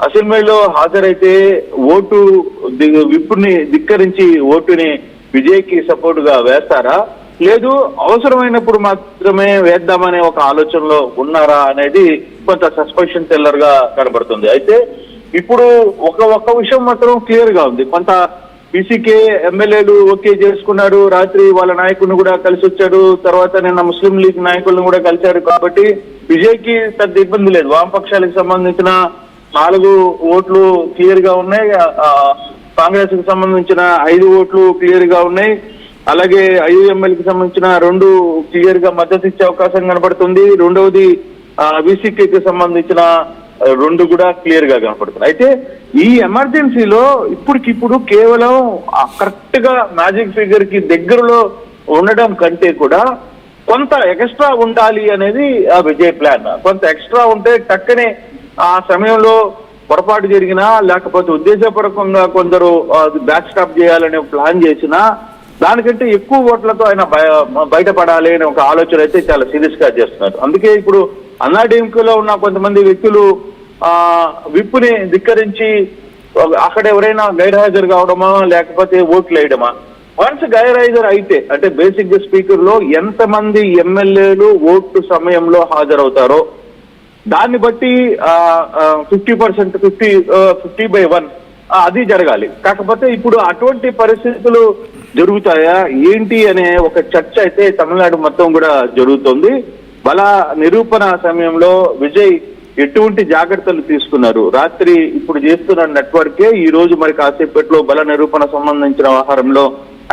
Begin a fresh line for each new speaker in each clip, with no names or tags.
అసెంబ్లీలో హాజరైతే ఓటు విప్పుని ధిక్కరించి ఓటుని విజయ్కి సపోర్ట్ గా వేస్తారా, లేదు అవసరమైనప్పుడు మాత్రమే వేద్దామనే ఒక ఆలోచనలో ఉన్నారా అనేది కొంత సస్పెన్షన్ థ్రిల్లర్ గా కనబడుతుంది. అయితే ఇప్పుడు ఒక విషయం మాత్రం క్లియర్ గా ఉంది. కొంత పీసీకే ఎమ్మెల్యేలు ఓకే చేసుకున్నారు, రాత్రి వాళ్ళ నాయకుడిని కూడా కలిసి వచ్చాడు, తర్వాత నిన్న ముస్లిం లీగ్ నాయకులను కూడా కలిశారు. కాబట్టి విజయ్ కి పెద్ద ఇబ్బంది లేదు. వామపక్షాలకు సంబంధించిన 4 ఓట్లు క్లియర్ గా ఉన్నాయి, కాంగ్రెస్ కి సంబంధించిన 5 ఓట్లు క్లియర్ గా ఉన్నాయి, అలాగే ఐయుఎంఎల్ కి సంబంధించిన 2 క్లియర్ గా మద్దతు ఇచ్చే అవకాశం కనబడుతుంది. రెండవది బీసీకేకి సంబంధించిన 2 కూడా క్లియర్ గా కనపడుతుంది. అయితే ఈ ఎమర్జెన్సీలో ఇప్పటికిప్పుడు కేవలం కరెక్ట్ గా మ్యాజిక్ ఫిగర్ కి దగ్గరలో ఉండడం కంటే కూడా కొంత ఎక్స్ట్రా ఉండాలి అనేది ఆ విజయ్ ప్లాన్. కొంత ఎక్స్ట్రా ఉంటే టక్కనే ఆ సమయంలో పొరపాటు జరిగినా, లేకపోతే ఉద్దేశపూర్వకంగా కొందరు బ్యాక్ స్టాప్ చేయాలనే ప్లాన్ చేసినా దానికంటే ఎక్కువ ఓట్లతో ఆయన బయటపడాలి అనే ఒక ఆలోచన అయితే చాలా సీరియస్ గా చేస్తున్నారు. అందుకే ఇప్పుడు అన్నాడీఎంకేలో ఉన్న కొంతమంది వ్యక్తులు విప్పుని ధిక్కరించి అక్కడ ఎవరైనా గైర్హాజరు కావడమా లేకపోతే ఓట్లు వేయడమా. వన్స్ గైర్హాజరు అయితే అంటే బేసిక్ గా స్పీకర్ లో ఎంతమంది ఎమ్మెల్యేలు ఓటు సమయంలో హాజరవుతారో దాన్ని బట్టి 50% 50/1 అది జరగాలి. కాకపోతే ఇప్పుడు అటువంటి పరిస్థితులు జరుగుతాయా ఏంటి అనే ఒక చర్చ అయితే తమిళనాడు మొత్తం కూడా జరుగుతోంది. బల నిరూపణ సమయంలో విజయ్ ఎటువంటి జాగ్రత్తలు తీసుకున్నారు, రాత్రి ఇప్పుడు చేస్తున్న నెట్వర్కే ఈ రోజు మరి కాసేపట్లో బల నిరూపణ సంబంధించిన వ్యవహారంలో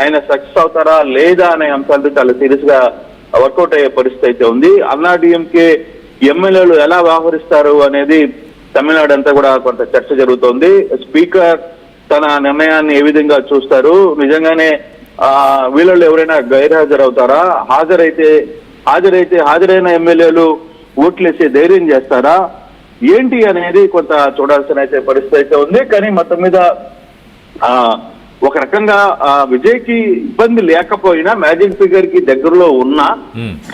ఆయన సక్సెస్ అవుతారా లేదా అనే అంశాలు చాలా సీరియస్ గా వర్కౌట్ అయ్యే పరిస్థితి అయితే ఉంది. అన్నాడీఎంకే ఎమ్మెల్యేలు ఎలా వ్యవహరిస్తారు అనేది తమిళనాడు అంతా కూడా కొంత చర్చ జరుగుతోంది. స్పీకర్ తన నిర్ణయాన్ని ఏ విధంగా చూస్తారు, నిజంగానే వీళ్ళలో ఎవరైనా గైర్హాజరవుతారా, హాజరైన ఎమ్మెల్యేలు ఓట్లేసే ధైర్యం చేస్తారా ఏంటి అనేది కొంత చూడాల్సిన అయితే పరిస్థితి అయితే ఉంది. కానీ మొత్తం మీద ఒక రకంగా విజయ్ కి ఇబ్బంది లేకపోయినా మ్యాజిక్ ఫిగర్ కి దగ్గరలో ఉన్నా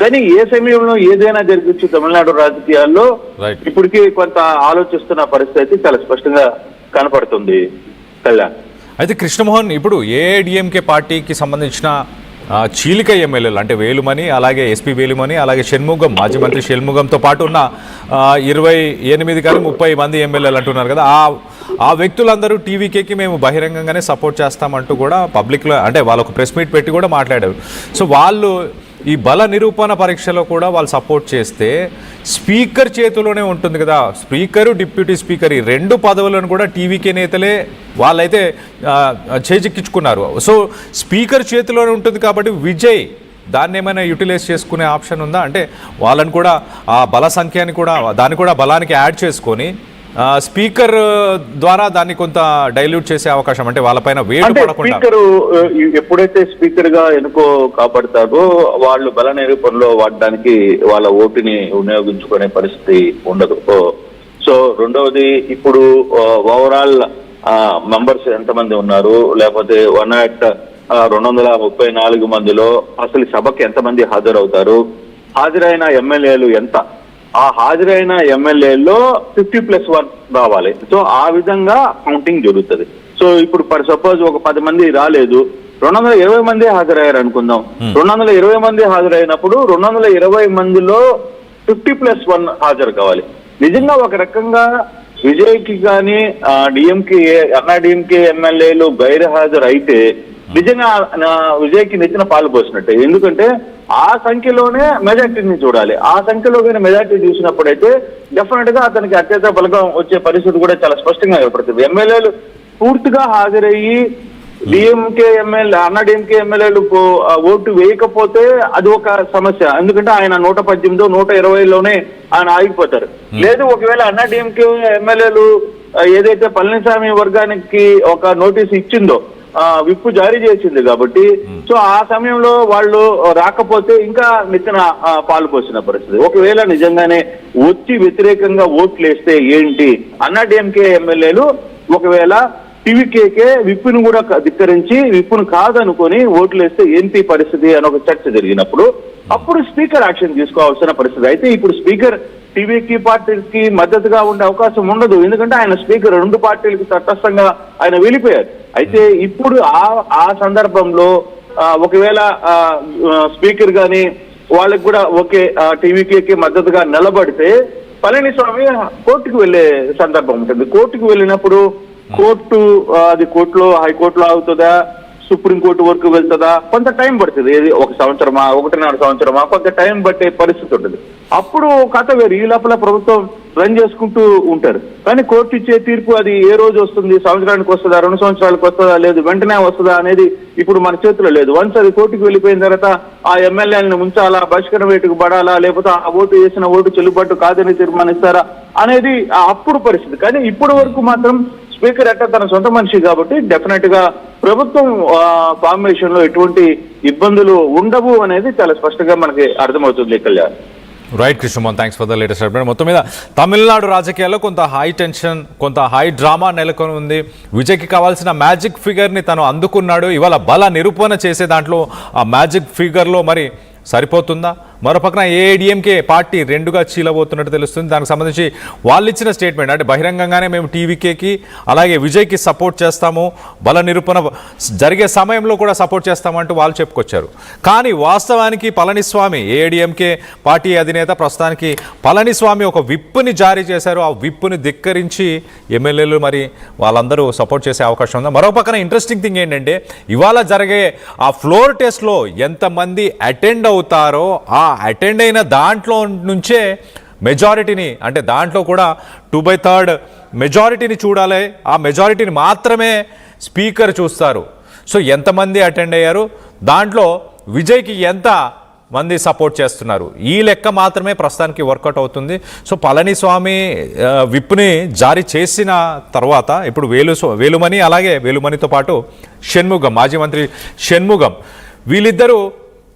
కానీ ఏ సమయంలో ఏదైనా జరగచ్చు తమిళనాడు రాజకీయాల్లో ఇప్పటికీ కొంత ఆలోచిస్తున్న పరిస్థితి అయితే చాలా స్పష్టంగా కనపడుతుంది. కళ్యాణ్,
అయితే కృష్ణమోహన్, ఇప్పుడు ఏఐడిఎంకే పార్టీకి సంబంధించిన చీలిక ఎమ్మెల్యేలు అంటే వేలుమణి, అలాగే ఎస్పీ వేలుమణి, అలాగే షణ్ముగం, మాజీ మంత్రి షణ్ముగంతో పాటు ఉన్న 28 కానీ 30 మంది ఎమ్మెల్యేలు అంటున్నారు కదా, ఆ వ్యక్తులందరూ టీవీకేకి మేము బహిరంగంగానే సపోర్ట్ చేస్తామంటూ కూడా పబ్లిక్లో అంటే వాళ్ళకు ప్రెస్ మీట్ పెట్టి కూడా మాట్లాడారు. సో వాళ్ళు ఈ బల నిరూపణ పరీక్షలో కూడా వాళ్ళు సపోర్ట్ చేస్తే స్పీకర్ చేతిలోనే ఉంటుంది కదా, స్పీకరు డిప్యూటీ స్పీకర్ ఈ 2 పదవులను కూడా టీవీకే నేతలే వాళ్ళైతే చేజిక్కించుకున్నారు. సో స్పీకర్ చేతిలోనే ఉంటుంది కాబట్టి విజయ్ దాన్ని ఏమైనా యూటిలైజ్ చేసుకునే ఆప్షన్ ఉందా? అంటే వాళ్ళని కూడా ఆ బల సంఖ్యని కూడా దాన్ని కూడా బలానికి యాడ్ చేసుకొని స్పీకర్ ద్వారా దాన్ని కొంత డైల్యూట్ చేసే అవకాశం, అంటే వాళ్ళపైన వేటు పడకుండా.
స్పీకర్ ఎప్పుడైతే స్పీకర్ గా ఎన్నుకో కాపాడుతారో వాళ్ళు బల నిరూపణలో వాడడానికి వాళ్ళ ఓటుని వినియోగించుకునే పరిస్థితి ఉండదు. సో రెండవది ఇప్పుడు ఓవరాల్ మెంబర్స్ ఎంతమంది ఉన్నారు, లేకపోతే 234 మందిలో అసలు సభకి ఎంతమంది హాజరవుతారు, హాజరైన ఎమ్మెల్యేలు ఎంత, ఆ హాజరైన ఎమ్మెల్యేలో 50+1 రావాలి. సో ఆ విధంగా కౌంటింగ్ జరుగుతుంది. సో ఇప్పుడు ఫర్ సపోజ్ ఒక 10 మంది రాలేదు, 220 మంది హాజరయ్యారు అనుకుందాం. 220 మంది హాజరైనప్పుడు 220 మందిలో 50+1 హాజరు కావాలి. నిజంగా ఒక రకంగా విజయ్ కి కానీ అన్నాడీఎంకే ఎమ్మెల్యేలు గైర్ హాజరు అయితే నిజంగా విజయ్ కి నెచ్చిన పాలు పోసినట్టే. ఎందుకంటే ఆ సంఖ్యలోనే మెజార్టీని చూడాలి. ఆ సంఖ్యలో కానీ మెజార్టీ చూసినప్పుడైతే డెఫినెట్ గా అతనికి అత్యధిక బలగం వచ్చే పరిస్థితి కూడా చాలా స్పష్టంగా ఏర్పడుతుంది. ఎమ్మెల్యేలు పూర్తిగా హాజరయ్యి అన్నాడీఎంకే ఎమ్మెల్యేలు ఓటు వేయకపోతే అది ఒక సమస్య. ఎందుకంటే ఆయన 118, 120లోనే ఆయన ఆగిపోతారు. లేదు ఒకవేళ అన్నాడీఎంకే ఎమ్మెల్యేలు ఏదైతే పళనిస్వామి వర్గానికి ఒక నోటీస్ ఇచ్చిందో విప్పు జారీ చేసింది కాబట్టి సో ఆ సమయంలో వాళ్ళు రాకపోతే ఇంకా నెచ్చిన పాలు పోసిన పరిస్థితి. ఒకవేళ నిజంగానే వచ్చి వ్యతిరేకంగా ఓట్లు వేస్తే ఏంటి, అన్నాడీఎంకే ఎమ్మెల్యేలు ఒకవేళ టీవీకేకే విప్పును కూడా ధిక్కరించి విప్పును కాదనుకొని ఓట్లు వేస్తే ఏంటి పరిస్థితి అని ఒక చర్చ జరిగినప్పుడు అప్పుడు స్పీకర్ యాక్షన్ తీసుకోవాల్సిన పరిస్థితి. అయితే ఇప్పుడు స్పీకర్ టీవీకి పార్టీకి మద్దతుగా ఉండే అవకాశం ఉండదు. ఎందుకంటే ఆయన స్పీకర్ 2 పార్టీలకు తటస్థంగా ఆయన వెళ్ళిపోయారు. అయితే ఇప్పుడు ఆ సందర్భంలో ఒకవేళ స్పీకర్ గాని వాళ్ళకి కూడా ఒకే టీవీకి మద్దతుగా నిలబడితే పళనిస్వామి కోర్టుకు వెళ్లే సందర్భం ఉంటుంది. కోర్టుకు వెళ్ళినప్పుడు అది కోర్టులో హైకోర్టులో అవుతుందా, సుప్రీంకోర్టు వరకు వెళ్తుందా, కొంత టైం పడుతుంది. ఏది 1 సంవత్సరమా 1.5 సంవత్సరమా, కొంత టైం పట్టే పరిస్థితి ఉంటుంది. అప్పుడు కథ వేరు. ఈ లోపల ప్రభుత్వం రన్ చేసుకుంటూ ఉంటారు. కానీ కోర్టు ఇచ్చే తీర్పు అది ఏ రోజు వస్తుంది, సంవత్సరానికి వస్తుందా, 2 సంవత్సరాలకు వస్తుందా, లేదు వెంటనే వస్తుందా అనేది ఇప్పుడు మన చేతిలో లేదు. వన్స్ అది కోర్టుకు వెళ్ళిపోయిన తర్వాత ఆ ఎమ్మెల్యేలను ఉంచాలా, బహిష్కరణ వేటుకు పడాలా, లేకపోతే ఆ ఓటు వేసిన ఓటు చెల్లుబాటు కాదని తీర్మానిస్తారా అనేది అప్పుడు పరిస్థితి. కానీ ఇప్పటి వరకు మాత్రం స్పీకర్ అట్ట తన సొంత మనిషి కాబట్టి డెఫినెట్ గా ప్రభుత్వం ఫార్మేషన్ లో ఎటువంటి ఇబ్బందులు ఉండవు అనేది చాలా స్పష్టంగా మనకి అర్థమవుతుంది. Kalyan.
Right Krishnamohan, thanks for the latest update. మొత్తం మీద తమిళనాడు రాజకీయాల్లో కొంత హై టెన్షన్, కొంత హై డ్రామా నెలకొని ఉంది. విజయ్కి కావాల్సిన మ్యాజిక్ ఫిగర్ని తను అందుకున్నాడు. ఇవాళ బల నిరూపణ చేసే దాంట్లో ఆ మ్యాజిక్ ఫిగర్లో మరి సరిపోతుందా? మరోపక్కన ఏఐడిఎంకే పార్టీ 2గా చీలబోతున్నట్టు తెలుస్తుంది. దానికి సంబంధించి వాళ్ళు ఇచ్చిన స్టేట్మెంట్ అంటే బహిరంగంగానే మేము టీవీకేకి అలాగే విజయ్కి సపోర్ట్ చేస్తాము, బల నిరూపణ జరిగే సమయంలో కూడా సపోర్ట్ చేస్తామంటూ వాళ్ళు చెప్పుకొచ్చారు. కానీ వాస్తవానికి పళనిస్వామి ఏఐడిఎంకే పార్టీ అధినేత ప్రస్తుతానికి పళనిస్వామి ఒక విప్పుని జారీ చేశారు. ఆ విప్పుని ధిక్కరించి ఎమ్మెల్యేలు మరి వాళ్ళందరూ సపోర్ట్ చేసే అవకాశం ఉంది. మరోపక్కన ఇంట్రెస్టింగ్ థింగ్ ఏంటంటే ఇవాళ జరిగే ఆ ఫ్లోర్ టెస్ట్లో ఎంతమంది అటెండ్ అవుతారో ఆ అటెండ్ అయిన దాంట్లో నుంచే మెజారిటీని అంటే దాంట్లో కూడా 2/3 మెజారిటీని చూడాలి. ఆ మెజారిటీని మాత్రమే స్పీకర్ చూస్తారు. సో ఎంతమంది అటెండ్ అయ్యారు, దాంట్లో విజయ్కి ఎంత మంది సపోర్ట్ చేస్తున్నారు, ఈ లెక్క మాత్రమే ప్రస్తుతానికి వర్కౌట్ అవుతుంది. సో పళనిస్వామి విప్ని జారీ చేసిన తర్వాత ఇప్పుడు వేలుమణి అలాగే వేలుమణితో పాటు షణ్ముగం, మాజీ మంత్రి షణ్ముగం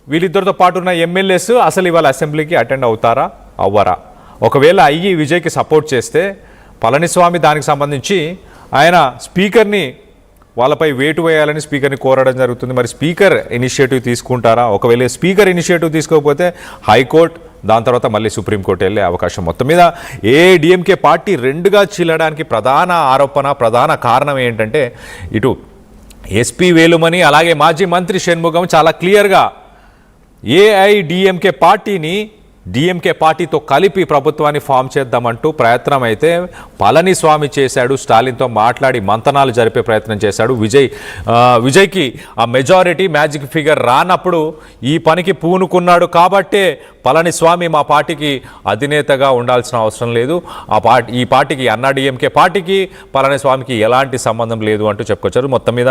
వీళ్ళిద్దరితో పాటు ఉన్న ఎమ్మెల్యేస్ అసలు ఇవాళ అసెంబ్లీకి అటెండ్ అవుతారా అవ్వరా? ఒకవేళ అయ్యి విజయ్కి సపోర్ట్ చేస్తే పళనిస్వామి దానికి సంబంధించి ఆయన స్పీకర్ని వాళ్ళపై వేటు వేయాలని స్పీకర్ని కోరడం జరుగుతుంది. మరి స్పీకర్ ఇనిషియేటివ్ తీసుకుంటారా? ఒకవేళ స్పీకర్ ఇనిషియేటివ్ తీసుకోకపోతే హైకోర్టు, దాని తర్వాత మళ్ళీ సుప్రీంకోర్టు వెళ్ళే అవకాశం. మొత్తం మీద ఏఐడిఎంకే పార్టీ 2గా చీలడానికి ప్రధాన ఆరోపణ, ప్రధాన కారణం ఏంటంటే ఇటు ఎస్పీ వేలుమణి అలాగే మాజీ మంత్రి షణ్ముగం చాలా క్లియర్గా ఏఐడిఎంకే పార్టీని డిఎంకే పార్టీతో కలిపి ప్రభుత్వాన్ని ఫామ్ చేద్దామంటూ ప్రయత్నం అయితే పళనిస్వామి చేశాడు. స్టాలిన్తో మాట్లాడి మంతనాలు జరిపే ప్రయత్నం చేశాడు. విజయ్కి ఆ మెజారిటీ మ్యాజిక్ ఫిగర్ రానప్పుడు ఈ పనికి పూనుకున్నాడు. కాబట్టే పళనిస్వామి మా పార్టీకి అధినేతగా ఉండాల్సిన అవసరం లేదు, ఈ పార్టీకి అన్నాడీఎంకే పార్టీకి పళనిస్వామికి ఎలాంటి సంబంధం లేదు అంటూ చెప్పుకొచ్చారు. మొత్తం మీద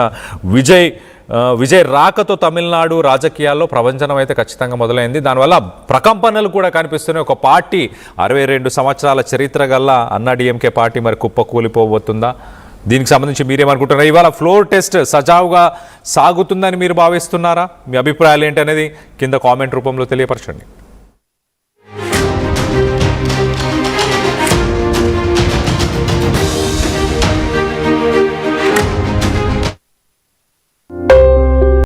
విజయ్ రాకతో తమిళనాడు రాజకీయాల్లో ప్రపంచం అయితే ఖచ్చితంగా మొదలైంది. దానివల్ల ప్రకంపనలు కూడా కనిపిస్తున్నాయి. ఒక పార్టీ 62 సంవత్సరాల చరిత్ర గల్లా అన్నాడీఎంకే పార్టీ మరి కుప్పకూలిపోబోతుందా? దీనికి సంబంధించి మీరేమనుకుంటున్నారు? ఇవాళ ఫ్లోర్ టెస్ట్ సజావుగా సాగుతుందని మీరు భావిస్తున్నారా? మీ అభిప్రాయాలు ఏంటనేది కింద కామెంట్ రూపంలో తెలియపరచండి.